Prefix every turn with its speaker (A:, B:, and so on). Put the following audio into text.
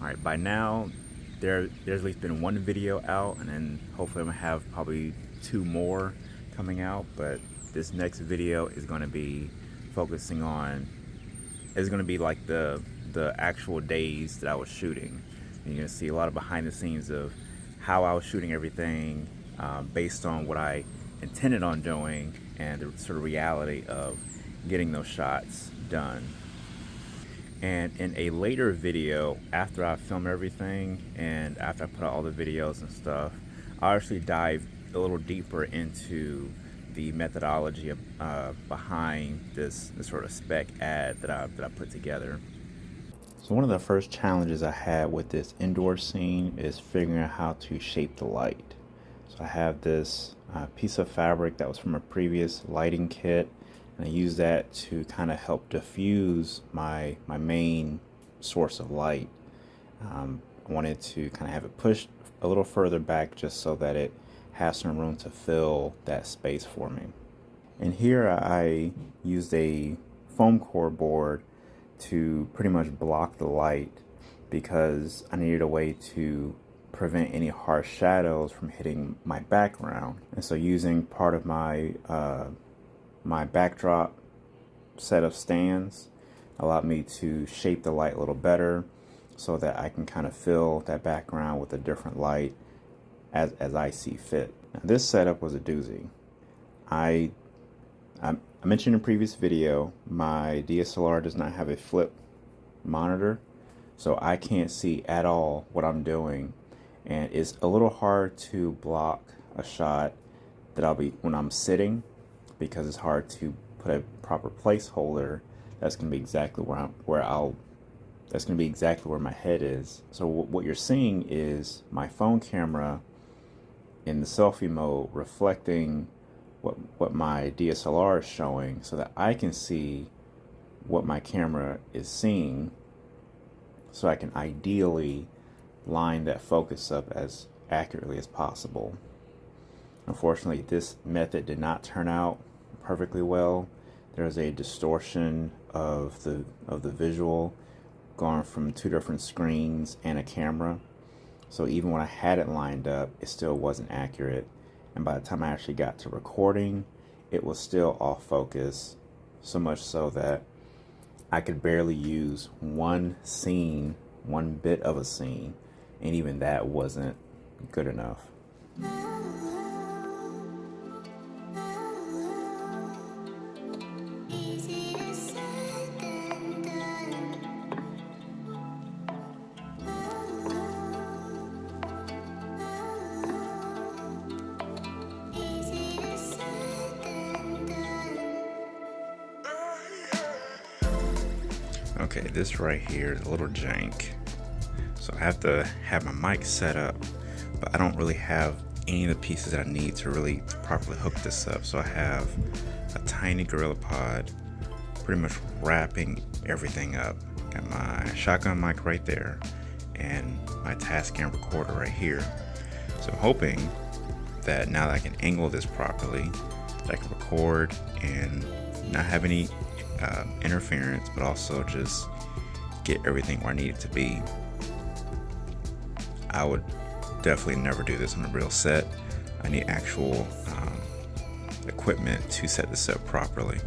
A: All right, by now there's at least been one video out, and then hopefully I'm gonna have probably 2 more coming out. But this next video is going to be focusing on, it's going to be like the actual days that I was shooting. And you're going to see a lot of behind the scenes of how I was shooting everything, based on what I intended on doing and the sort of reality of getting those shots done. And in a later video, after I film everything and after I put out all the videos and stuff, I actually dive a little deeper into the methodology behind this sort of spec ad that I put together. So one of the first challenges I had with this indoor scene is figuring out how to shape the light. So I have this piece of fabric that was from a previous lighting kit, and I use that to kind of help diffuse my main source of light. I wanted to kind of have it pushed a little further back just so that it has some room to fill that space for me. And here I used a foam core board to pretty much block the light because I needed a way to prevent any harsh shadows from hitting my background. And so using part of my my backdrop set of stands allowed me to shape the light a little better so that I can kind of fill that background with a different light as I see fit. Now, this setup was a doozy. I mentioned in a previous video, my DSLR does not have a flip monitor, so I can't see at all what I'm doing, and it's a little hard to block a shot that I'll be when I'm sitting, because it's hard to put a proper placeholder that's going to be exactly that's going to be exactly where my head is. So what you're seeing is my phone camera in the selfie mode reflecting what my DSLR is showing, so that I can see what my camera is seeing, so I can ideally line that focus up as accurately as possible. Unfortunately, this method did not turn out perfectly well. There's a distortion of the visual going from 2 different screens and a camera. So even when I had it lined up, it still wasn't accurate. And by the time I actually got to recording, it was still off focus, so much so that I could barely use one scene, one bit of a scene, and even that wasn't good enough. Okay, this right here is a little jank. So I have to have my mic set up, but I don't really have any of the pieces that I need to really properly hook this up. So I have a tiny Gorilla Pod pretty much wrapping everything up. Got my shotgun mic right there and my Tascam recorder right here. So I'm hoping that now that I can angle this properly, that I can record and not have any interference, but also just get everything where I need it to be. I would definitely never do this on a real set. I need actual equipment to set this up properly.